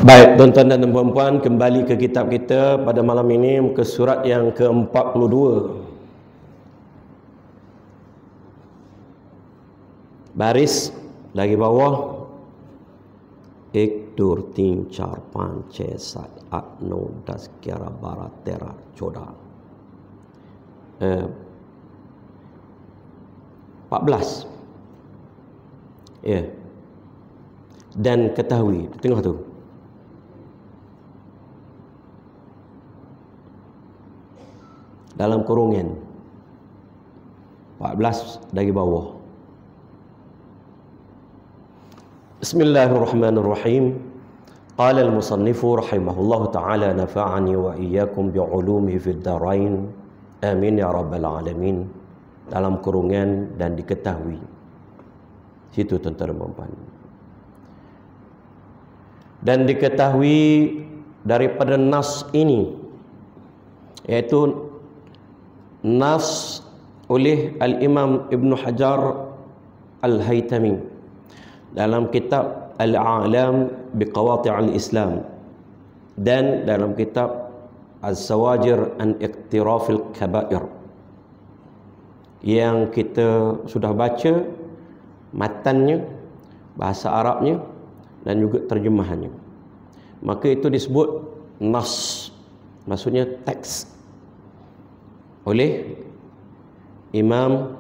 Baik, tuan-tuan dan puan-puan, kembali ke kitab kita pada malam ini, ke surat yang ke-42. Baris dari bawah. 1, 2, 3, 4, 5, 6, 7, 8, 9, 10, 11, 12, 13, 14. Ya. Dan ketahui, tengok tu. Dalam kurungan 14 dari bawah. Bismillahirrahmanirrahim. Qala al-musannifu rahimahullahu ta'ala nafa'ani wa iyyakum bi'ulumihi fid dharain. Amin ya rabbal alamin. Dalam kurungan dan diketahui. Situ tuan-tuan dan puan-puan. Dan diketahui daripada nas ini, iaitu nas oleh Al-Imam Ibn Hajar Al-Haytami dalam kitab Al-A'lam Biqawati' Al-Islam dan dalam kitab Al-Zawajir an Iqtirafil Kabair, yang kita sudah baca matannya, bahasa Arabnya dan juga terjemahannya. Maka itu disebut nas, maksudnya teks, oleh Imam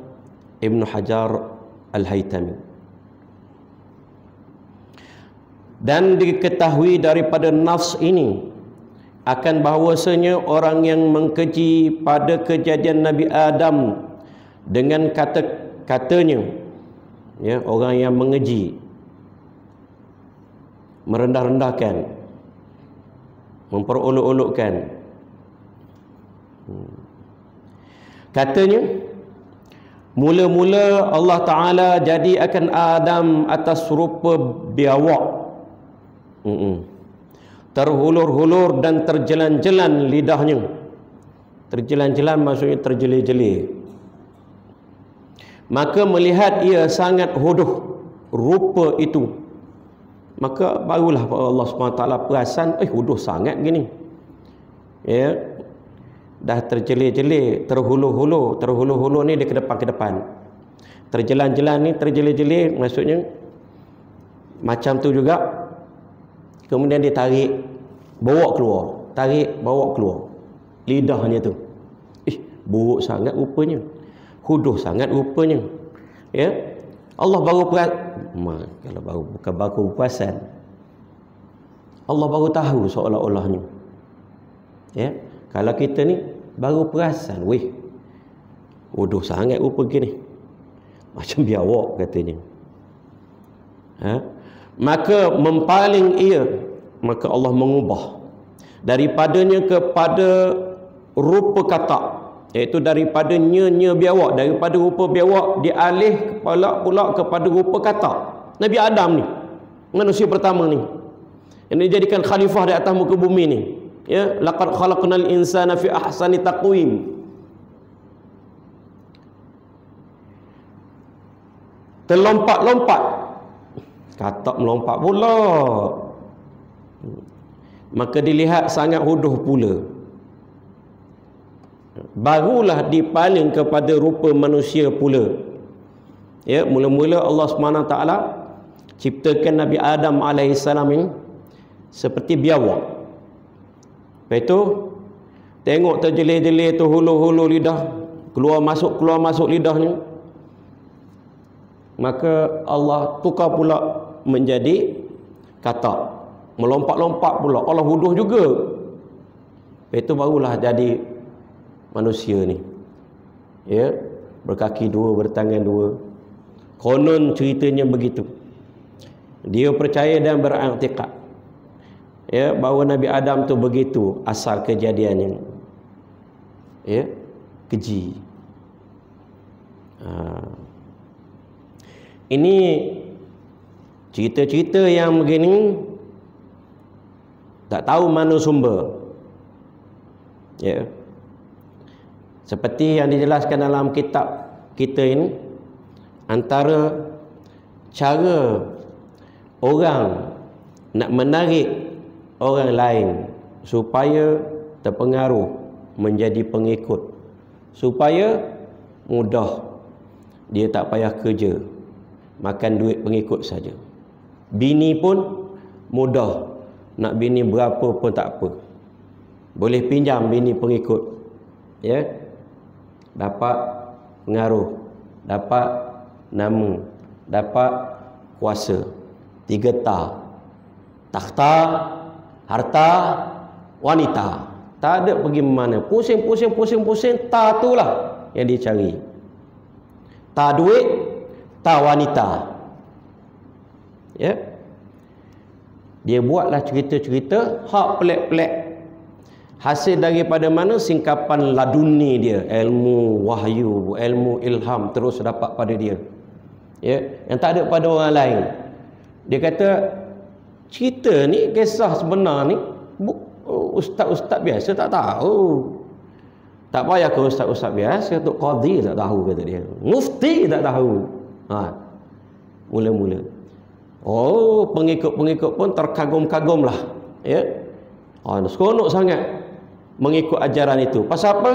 Ibn Hajar Al-Haytami. Dan diketahui daripada nas ini akan bahawasanya orang yang mengkeji pada kejadian Nabi Adam dengan kata-katanya, ya, orang yang mengeji, merendah-rendahkan, memperolok-olokkan, katanya, mula-mula Allah Ta'ala jadikan Adam atas rupa biawak, terhulur-hulur dan terjelan-jelan lidahnya. Terjelan-jelan maksudnya terjeli-jeli. Maka melihat ia sangat hodoh rupa itu, maka barulah Allah SWT perasan, hodoh sangat gini, ya, dah terjeli-jeli, terhulur-hulur ni dia ke depan. Terjelan-jelan ni, terjeli-jeli maksudnya macam tu juga. Kemudian dia tarik, bawa keluar lidahnya tu. Buruk sangat rupanya, hodoh sangat rupanya, ya. Allah baru kalau bukan baru perasan, Allah baru tahu seolah-olahnya, ya. Kalau kita ni baru perasan, hodoh sangat rupa gini, macam biawak katanya. Maka mempaling ia, maka Allah mengubah daripadanya kepada rupa katak, iaitu daripada nya biawak, daripada rupa biawak dialih pula kepada rupa katak. Nabi Adam ni, manusia pertama ni, yang dijadikan khalifah di atas muka bumi ni, ya, laqad khalaqnal insana fi ahsani taqwim. Terlompat-lompat, katak melompat pula, maka dilihat sangat hodoh pula. Barulah dipaling kepada rupa manusia pula, ya. Mula-mula Allah SWT ciptakan Nabi Adam AS ini seperti biawak. Lepas itu tengok terjeli-jeli tu, hulur-hulur lidah, keluar masuk lidahnya. Maka Allah tukar pula menjadi katak, melompat-lompat pula. Allah hodoh juga. Lepas itu barulah jadi manusia ni, ya, berkaki dua, bertangan dua. Konon ceritanya begitu. Dia percaya dan beriktikad, ya, bahawa Nabi Adam tu begitu asal kejadiannya, ya, keji. Ini cerita-cerita yang begini tak tahu mana sumber, ya. Seperti yang dijelaskan dalam kitab kita ini, antara cara orang nak menarik orang lain supaya terpengaruh menjadi pengikut, supaya mudah, dia tak payah kerja, makan duit pengikut saja. Bini pun mudah, nak bini berapa pun tak apa, boleh pinjam bini pengikut, ya, dapat pengaruh, dapat nama, dapat kuasa. 3 ta: takhta, harta, wanita. Tak ada pergi mana, pusing, ta tu lah yang dia cari. Ta duit, ta wanita. Ya, dia buatlah cerita-cerita hak pelik-pelik. Hasil daripada mana? Singkapan laduni dia, ilmu wahyu, ilmu ilham terus dapat pada dia, ya, yang tak ada pada orang lain. Dia kata cerita ni, kisah sebenar ni, ustaz-ustaz biasa tak tahu. Tak payah ke ustaz-ustaz biasa, Tok Qadhi tak tahu, kata dia, mufti tak tahu. Mula-mula pengikut-pengikut pun terkagum-kagum lah, ya. Seronok sangat mengikut ajaran itu. Pasal apa?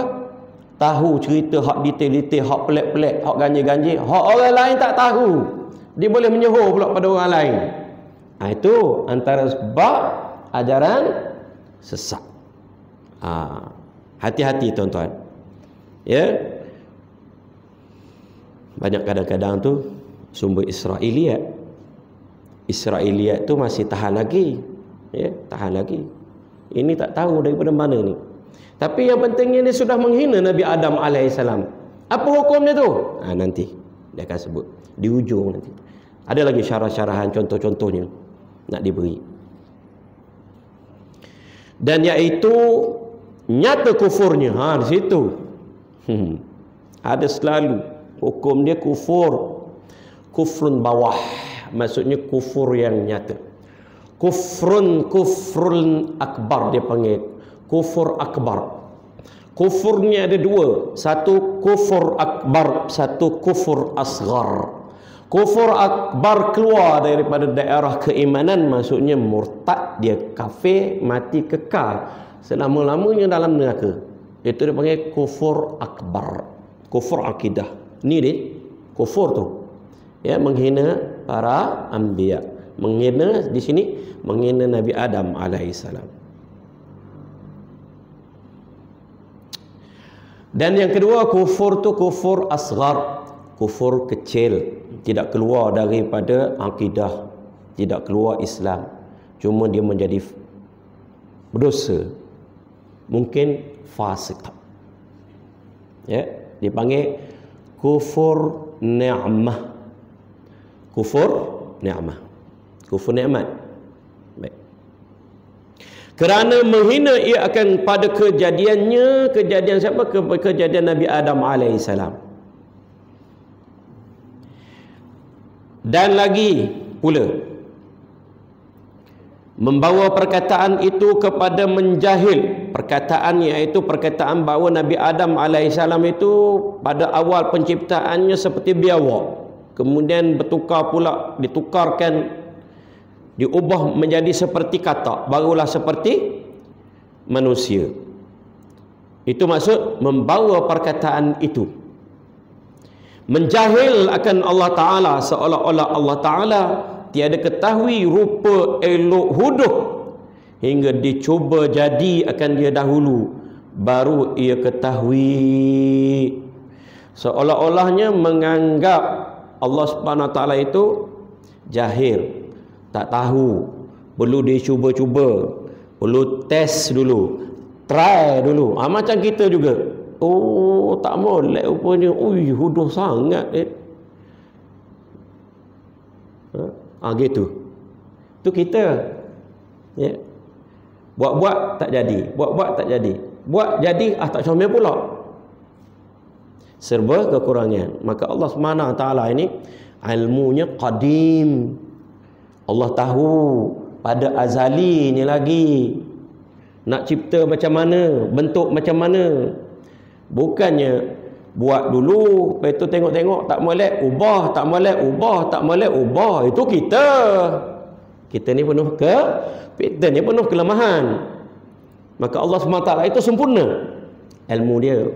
Tahu cerita hak detail-detail, hak pelik-pelik, hak ganjil-ganjil, hak orang lain tak tahu. Dia boleh menyuruh pula pada orang lain. Itu antara sebab ajaran sesat. Hati-hati tuan-tuan, ya. Banyak kadang-kadang tu sumber Israiliyat tu masih tahan lagi, ya, tahan lagi. Ini tak tahu daripada mana ni. Tapi yang pentingnya dia sudah menghina Nabi Adam alaihissalam. Apa hukumnya tu? Nanti dia akan sebut di ujung nanti. Ada lagi syarah-syarahan, contoh-contohnya nak diberi. Dan iaitu nyata kufurnya. Di situ. Ada selalu hukum dia kufur. Kufrun bawah, maksudnya kufur yang nyata. Kufrun akbar dia panggil. Kufur akbar. Kufurnya ada 2. Satu kufur akbar, satu kufur asghar. Kufur akbar keluar daripada daerah keimanan, maksudnya murtad, dia kafir, mati kekal selama-lamanya dalam neraka. Itu dia panggil kufur akbar, kufur akidah. Ni dia kufur tu, ya, menghina para anbiya, menghina di sini menghina Nabi Adam alaihissalam. Dan yang kedua, kufur tu kufur asghar, kufur kecil, tidak keluar daripada akidah, tidak keluar Islam, cuma dia menjadi berdosa, mungkin fasik, ya, dipanggil kufur ni'mah. Kufur ni'mah, kufur nikmat. Baik. Kerana menghina ia akan pada kejadiannya, kejadian siapa? Kejadian Nabi Adam alaihissalam. Dan lagi pula membawa perkataan itu kepada menjahil perkataan, iaitu perkataan bahawa Nabi Adam alaihissalam itu pada awal penciptaannya seperti biawak, kemudian bertukar pula, ditukarkan, diubah menjadi seperti katak, barulah seperti manusia. Itu maksud membawa perkataan itu, menjahil akan Allah Ta'ala, seolah-olah Allah Ta'ala tiada ketahui rupa elok huduh hingga dicuba jadi akan dia dahulu, baru ia ketahui. Seolah-olahnya menganggap Allah Subhanahu Wa Ta'ala itu jahil, tak tahu, perlu dicuba-cuba, perlu test dulu, try dulu. Macam kita juga. Tak molek rupanya. Huduh sangat. Gitu. Tu kita. Ya. Buat-buat tak jadi. Buat-buat tak jadi. Buat jadi, tak comel pula. Serba kekurangan. Maka Allah SWT ini ilmunya qadim. Allah tahu pada azalinya lagi. Nak cipta macam mana, bentuk macam mana. Bukannya buat dulu, lepas tu tengok-tengok tak molek, ubah, tak molek, ubah, tak molek, ubah. Itu kita. Kita ni penuh kita ni penuh kelemahan. Maka Allah SWT itu sempurna ilmu dia,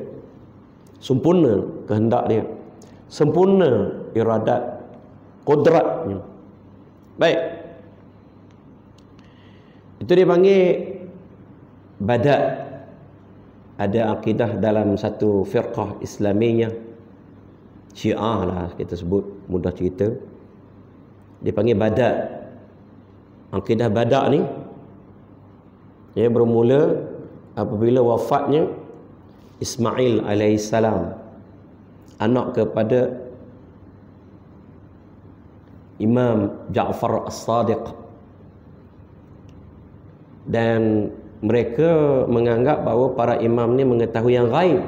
sempurna kehendak dia, sempurna iradat, qudratnya. Baik. Itu dipanggil badak. Ada akidah dalam satu firqah Islamiyah, Syiah lah kita sebut, mudah cerita. Dipanggil badak. Akidah badak ni bermula apabila wafatnya Ismail alaihissalam, anak kepada Imam Ja'far As-Sadiq. Dan mereka menganggap bahawa para imam ni mengetahui yang gaib.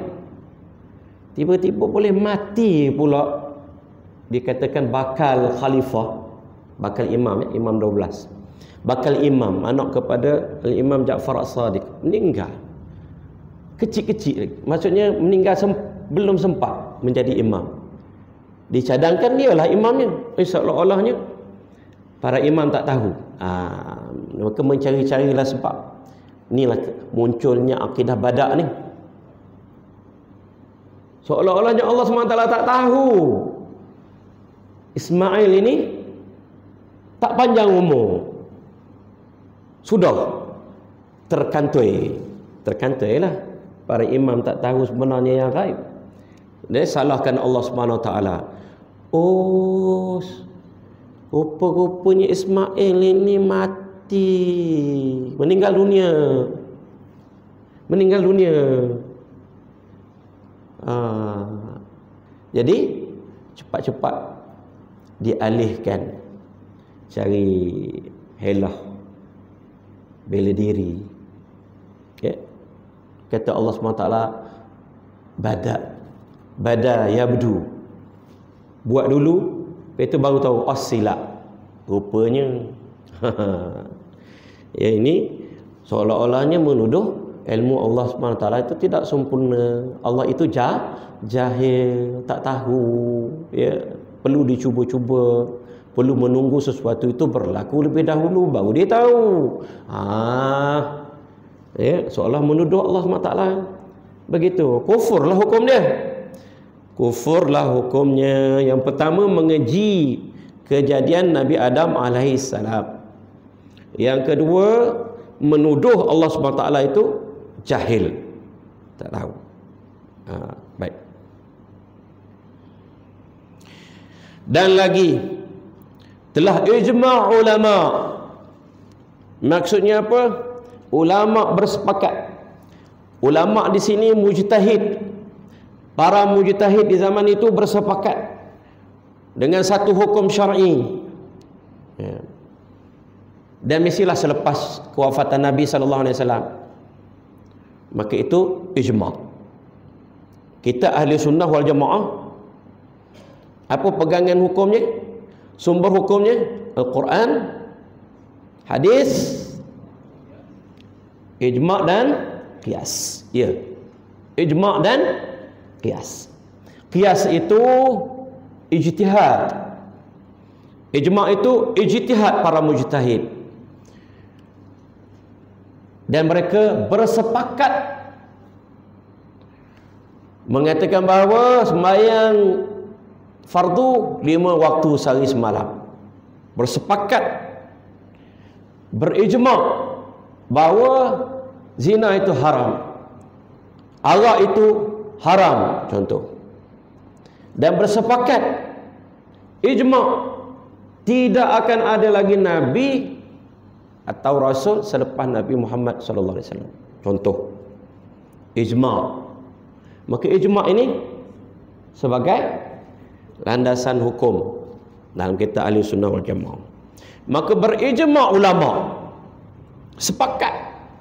Tiba-tiba boleh mati pula, dikatakan bakal khalifah, bakal imam, imam 12. Bakal imam, anak kepada Imam Ja'far As-Sadiq, meninggal. Kecil-kecil, maksudnya meninggal belum sempat menjadi imam. Dicadangkan dialah imamnya. Seolah-olahnya para imam tak tahu. Maka mencari-carilah sebab. Inilah munculnya akidah badak ni. Seolah-olahnya Allah SWT tak tahu Ismail ini tak panjang umur, sudah terkantoi lah. Para imam tak tahu sebenarnya yang gaib. Dia salahkan Allah SWT. Oh, rupa-rupanya Ismail ini mati, meninggal dunia. Jadi cepat-cepat dialihkan, cari helah, bela diri. Kata Allah SWT, bada yabdu, buat dulu, lepas itu baru tahu silap rupanya. Ya, ini seolah-olahnya menuduh ilmu Allah SWT itu tidak sempurna. Allah itu jahil, tak tahu. Ya, perlu dicuba-cuba, perlu menunggu sesuatu itu berlaku lebih dahulu baru dia tahu. Ya, seolah menuduh Allah SWT. Begitu. Kufurlah hukum dia. Kufurlah hukumnya. Yang pertama, mengeji kejadian Nabi Adam alaihissalam. Yang kedua, menuduh Allah SWT itu jahil, tak tahu. Baik. Dan lagi, telah ijma' ulama. Maksudnya apa? Ulama bersepakat. Ulama di sini mujtahid. Para mujtahid di zaman itu bersepakat dengan satu hukum syar'i. Ya. Dan mestilah selepas kewafatan Nabi SAW. Maka itu ijma'. Kita ahli sunnah wal jamaah, apa pegangan hukumnya? Sumber hukumnya Al-Quran, hadis, ijma' dan qiyas. Ya. Ijma' dan qiyas. Qiyas itu ijtihad. Ijma' itu ijtihad para mujtahid. Dan mereka bersepakat mengatakan bahawa sembahyang fardu 5 waktu sehari semalam. Bersepakat, berijma' bahawa zina itu haram, arak itu haram, contoh. Dan bersepakat, ijma', tidak akan ada lagi Nabi atau Rasul selepas Nabi Muhammad SAW. Contoh, ijma'. Maka ijma' ini sebagai landasan hukum dalam kita ahli sunnah wal jamaah. Maka berijma' ulama, sepakat,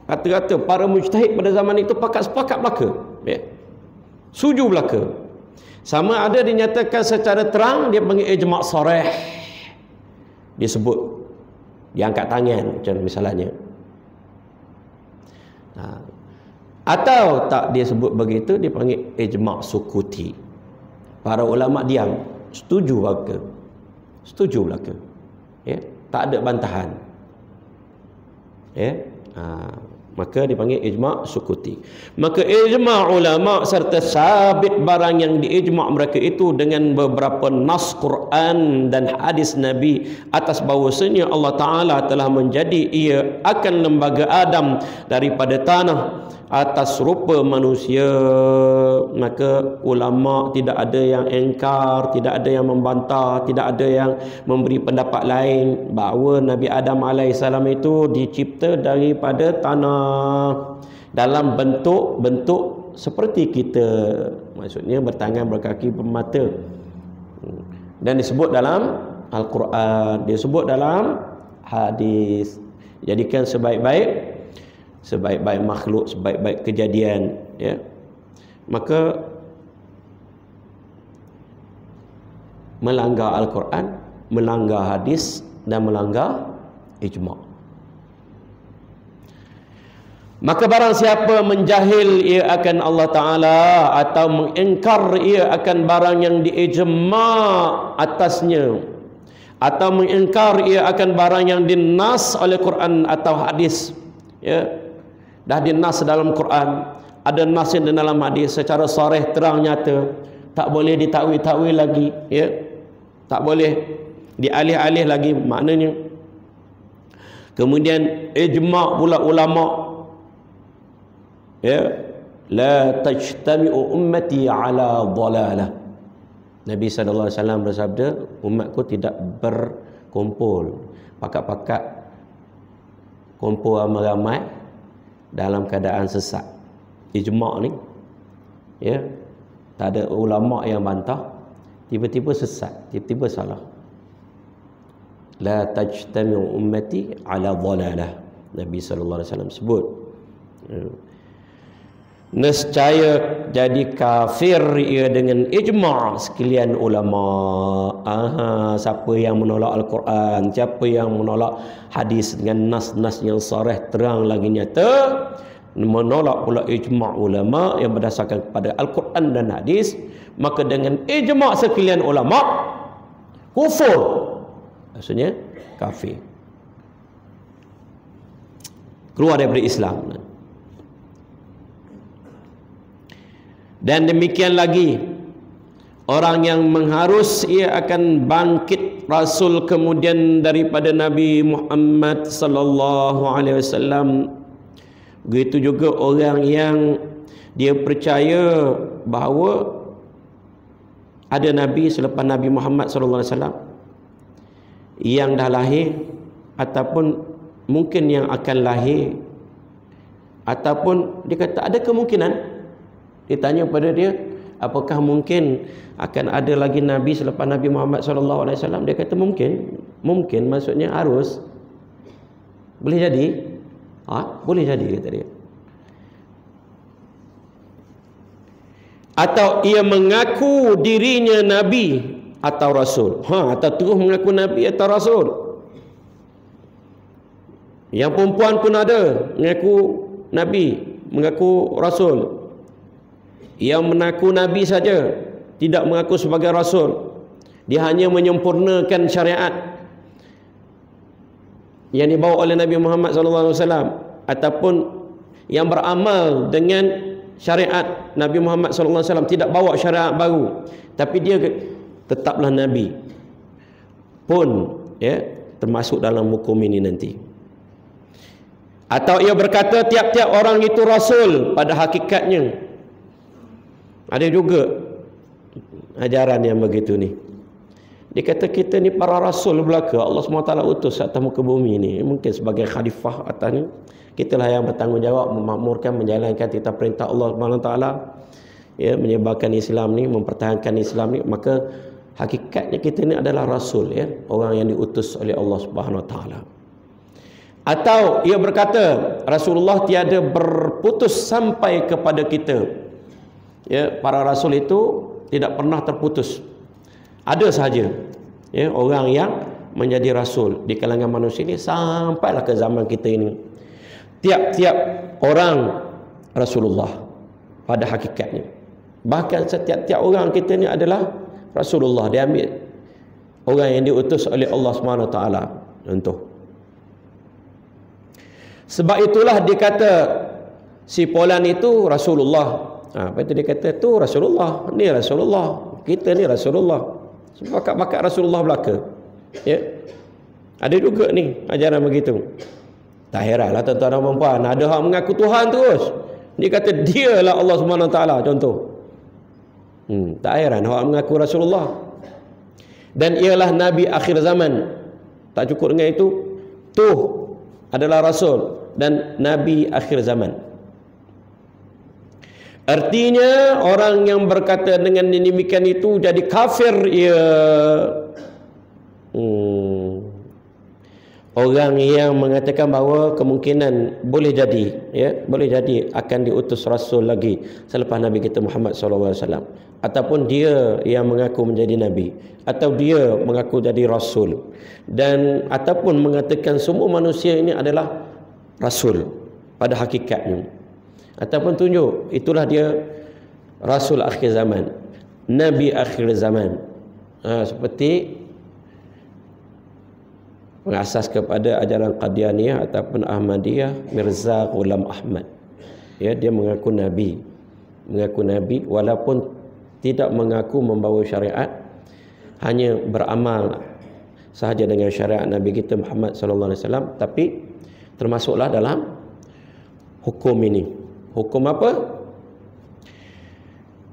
kata-kata para mujtahid pada zaman itu sepakat belaka, ya. Setuju belaka. Sama ada dinyatakan secara terang, dia panggil ijma' sarih, disebut, diangkat tangan macam misalnya. Atau tak dia sebut begitu, dia panggil ijma' sukuti. Para ulama diam, setuju belaka. Setuju belaka. Ya, tak ada bantahan. Maka dipanggil ijma' sukuti. Maka ijma' ulama serta sabit barang yang diijma' mereka itu dengan beberapa nas Quran dan hadis Nabi atas bahawasanya Allah Ta'ala telah menjadi ia akan lembaga Adam daripada tanah atas rupa manusia. Maka ulama tidak ada yang engkar, tidak ada yang membantah, tidak ada yang memberi pendapat lain bahawa Nabi Adam AS itu dicipta daripada tanah dalam bentuk seperti kita, maksudnya bertangan, berkaki, bermata, dan disebut dalam Al-Quran, disebut dalam hadis. Jadikan sebaik-baik makhluk, sebaik-baik kejadian, ya. Maka melanggar Al-Quran, melanggar hadis dan melanggar ijma'. Maka barang siapa menjahil ia akan Allah Ta'ala atau mengingkar ia akan barang yang diijma' atasnya, atau mengingkar ia akan barang yang dinas oleh Quran atau hadis, ya, dah dinas dalam Quran, ada nas di dalam hadis secara sarih terang nyata, tak boleh ditakwil-takwil lagi, ya, tak boleh dialih-alih lagi maknanya. Kemudian ijma' pula ulama, ya, la tajtami'u ummati ala dhalalah. Nabi SAW bersabda, umatku tidak berkumpul pakat-pakat kumpul ramai-ramai dalam keadaan sesat. Ijma' ni, ya, tak ada ulama yang bantah, tiba-tiba sesat, tiba-tiba salah. La tajtami'u ummati ala dhalalah, Nabi SAW sebut. Nescaya jadi kafir ia dengan ijma' sekalian ulama. Siapa yang menolak Al-Quran, siapa yang menolak hadis dengan nas-nas yang sarih terang lagi nyata, menolak pula ijma' ulama yang berdasarkan kepada Al-Quran dan hadis, maka dengan ijma' sekalian ulama kufur, maksudnya kafir, keluar daripada Islam. Dan demikian lagi orang yang mengharus ia akan bangkit Rasul kemudian daripada Nabi Muhammad sallallahu alaihi wasallam. Begitu juga orang yang dia percaya bahawa ada Nabi selepas Nabi Muhammad sallallahu alaihi wasallam yang dah lahir, ataupun mungkin yang akan lahir, ataupun dia kata ada kemungkinan. Ditanya pada dia, apakah mungkin akan ada lagi Nabi selepas Nabi Muhammad sallallahu alaihi wasallam? Dia kata mungkin. Mungkin maksudnya harus. Boleh jadi? Boleh jadi, kata dia. Atau ia mengaku dirinya Nabi atau Rasul. Atau terus mengaku Nabi atau Rasul. Yang perempuan pun ada mengaku Nabi, mengaku Rasul. Yang mengaku Nabi saja, tidak mengaku sebagai Rasul. Dia hanya menyempurnakan syariat yang dibawa oleh Nabi Muhammad SAW, ataupun yang beramal dengan syariat Nabi Muhammad SAW, tidak bawa syariat baru, tapi dia tetaplah Nabi pun, ya, termasuk dalam hukum ini nanti. Atau ia berkata tiap-tiap orang itu Rasul, pada hakikatnya ada juga ajaran yang begitu ni. Dia kata kita ni para rasul belaka, Allah SWT utus atas muka bumi ni, mungkin sebagai khalifah atas ni. Kitalah yang bertanggungjawab memakmurkan, menjalankan titah perintah Allah SWT, ya, menyebarkan Islam ni, mempertahankan Islam ni. Maka hakikatnya kita ni adalah rasul, ya, orang yang diutus oleh Allah SWT. Atau ia berkata Rasulullah tiada berputus sampai kepada kita. Ya, para rasul itu tidak pernah terputus. Ada sahaja, ya, orang yang menjadi rasul di kalangan manusia ini sampailah ke zaman kita ini. Tiap-tiap orang Rasulullah pada hakikatnya. Bahkan setiap-tiap orang kita ni adalah Rasulullah, dia ambil orang yang diutus oleh Allah SWT. Contoh, Sebab itulah dia kata si Fulan itu Rasulullah. Apa itu dia kata tu Rasulullah, ni Rasulullah, kita ni Rasulullah. Bakat-bakat Rasulullah belaka. Ya. Ada juga ni ajaran begitu. Tak heranlah tuan-tuan dan puan-puan, ada orang mengaku Tuhan terus. Dia kata dialah Allah Subhanahu Wa Taala contoh. Tak heran orang mengaku Rasulullah. Dan ialah Nabi akhir zaman. Tak cukup dengan itu, tuh adalah Rasul dan Nabi akhir zaman. Artinya orang yang berkata dengan demikian itu jadi kafir. Ia orang yang mengatakan bahawa kemungkinan boleh jadi, ya, boleh jadi akan diutus Rasul lagi selepas Nabi kita Muhammad SAW, ataupun dia yang mengaku menjadi Nabi, atau dia mengaku jadi Rasul, dan ataupun mengatakan semua manusia ini adalah Rasul pada hakikatnya, ataupun tunjuk itulah dia Rasul akhir zaman, Nabi akhir zaman. Seperti mengasas kepada ajaran Qadianiyah ataupun Ahmadiyah, Mirza Ghulam Ahmad. Ya, dia mengaku Nabi walaupun tidak mengaku membawa syariat, hanya beramal sahaja dengan syariat Nabi kita Muhammad sallallahu alaihi wasallam, tapi termasuklah dalam hukum ini. Hukum apa?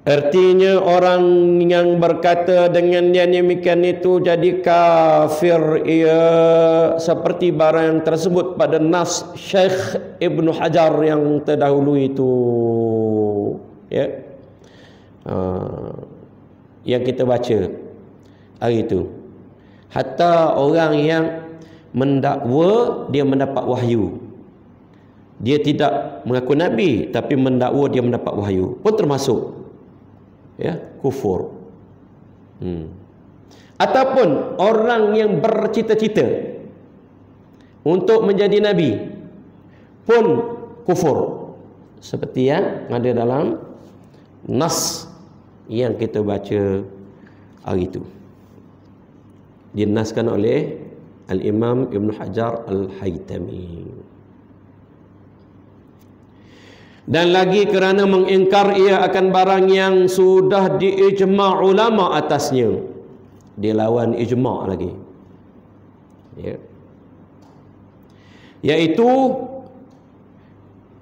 Artinya orang yang berkata dengan yang demikian itu jadi kafir, ia seperti barang yang tersebut pada nas Syekh Ibnu Hajar yang terdahulu itu, ya, yang kita baca hari itu. Hatta orang yang mendakwa dia mendapat wahyu, dia tidak mengaku Nabi tapi mendakwa dia mendapat wahyu, pun termasuk, ya, kufur. Ataupun orang yang bercita-cita untuk menjadi Nabi pun kufur, seperti yang ada dalam nas yang kita baca hari itu, dinaskan oleh Al-Imam Ibn Hajar Al-Haytami. Dan lagi kerana mengingkar ia akan barang yang sudah diijma' ulama atasnya, dia lawan ijma' lagi, ya, iaitu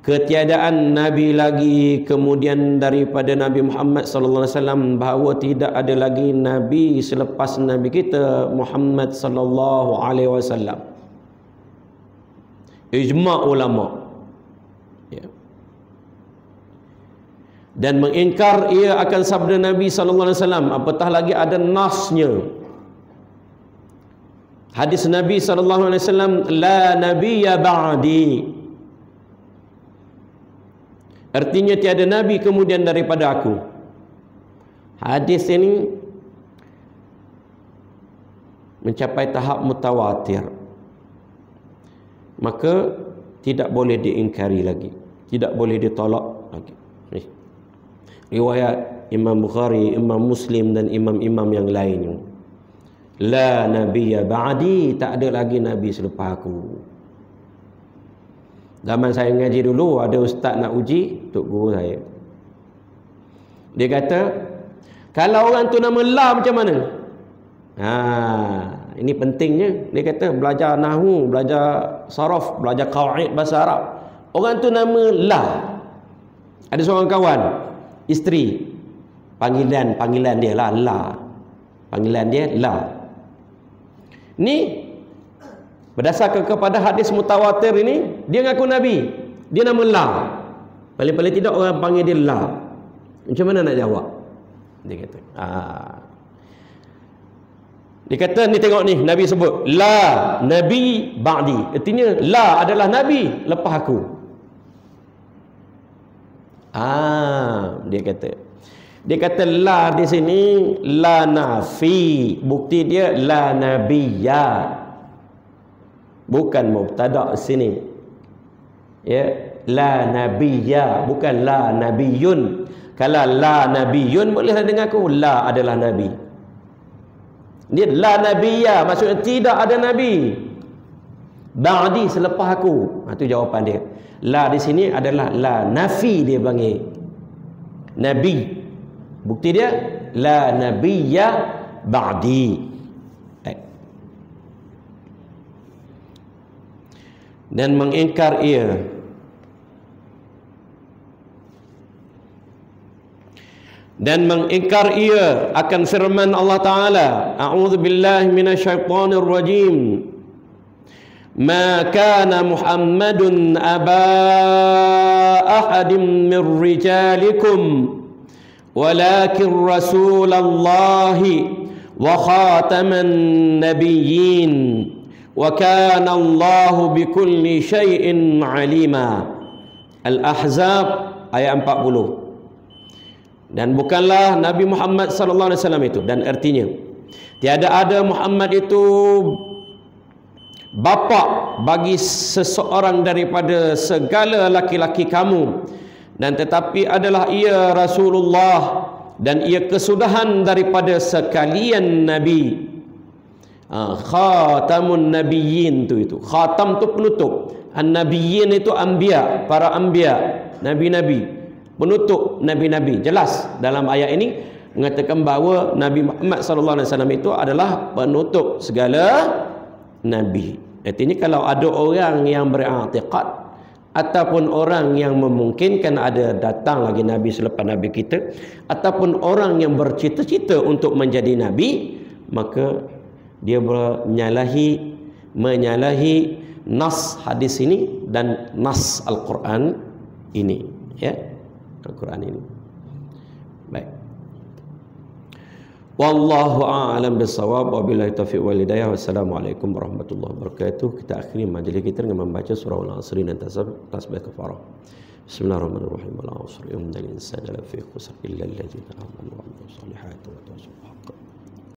ketiadaan Nabi lagi kemudian daripada Nabi Muhammad sallallahu alaihi wasallam, bahawa tidak ada lagi Nabi selepas Nabi kita Muhammad sallallahu alaihi wasallam. Ijma' ulama, ya. Dan mengingkar ia akan sabda Nabi sallallahu alaihi wasallam, apatah lagi ada nasnya. Hadis Nabi sallallahu alaihi wasallam, la nabiyya ba'di, artinya tiada nabi kemudian daripada aku. Hadis ini mencapai tahap mutawatir, maka tidak boleh diingkari lagi, tidak boleh ditolak lagi. Riwayat Imam Bukhari, Imam Muslim dan imam-imam yang lainnya. La nabiyya ba'di, tak ada lagi nabi selepas aku. Zaman saya ngaji dulu, ada ustaz nak uji, tok guru saya. Dia kata, kalau orang tu nama La macam mana? Ini pentingnya. Dia kata belajar nahwu, belajar saraf, belajar qawaid bahasa Arab. Orang tu nama La. Ada seorang kawan, isteri, panggilan dia lah La. Panggilan dia La. Ni berdasarkan kepada hadis mutawatir ini, dia ngaku Nabi, dia nama La. Paling-paling tidak orang panggil dia La. Macam mana nak jawab? Dia kata, dia kata ni tengok ni, Nabi sebut La Nabi ba'di, artinya La adalah Nabi lepas aku. Dia kata La di sini la nafi, bukti dia la nabiyya, bukan mubtada' sini, ya, la nabiyya, bukan la nabiyun. Kalau la nabiyun bolehlah dengar aku, la adalah nabi. Dia la nabiyya, maksudnya tidak ada nabi. ba'di selepas aku. Itu jawapan dia. La di sini adalah la nafi, dia panggil nabi. Bukti dia la nabiyya ba'di. Dan mengingkar ia akan firman Allah Ta'ala, a'udzubillahi minasyaitonir rajim, ma kana Muhammadun aba ahadin min rijalikum walakin rasulallahi wa khataman nabiyyin wa kana Allahu bikulli syai'in alima. Al-Ahzab ayat 40. Dan bukanlah Nabi Muhammad sallallahu alaihi wasallam itu, dan artinya tiada ada Muhammad itu bapa bagi seseorang daripada segala laki-laki kamu, dan tetapi adalah ia Rasulullah dan ia kesudahan daripada sekalian nabi. Khatamun nabiyyin itu khatam tu penutup, an-nabiyyin itu anbiya, para anbiya, nabi-nabi, penutup nabi-nabi. Jelas dalam ayat ini mengatakan bahawa Nabi Muhammad sallallahu alaihi wasallam itu adalah penutup segala nabi. Artinya kalau ada orang yang beriktikad ataupun orang yang memungkinkan ada datang lagi nabi selepas nabi kita, ataupun orang yang bercita-cita untuk menjadi nabi, maka dia menyalahi nas hadis ini dan nas Al-Quran ini, ya, Al-Quran ini. Baik. Wallahu a'lam bissawab, wabillahi taufiq wal hidayah. Wassalamualaikum warahmatullahi wabarakatuh. Kita akhiri majlis kita dengan membaca surah Al-Asr dan tasbih kafarah. Bismillahirrahmanirrahim. Al-Asr innal insana lafi khusr illa alladzina amanu wa amilus solihati wa tawassaw bil haqq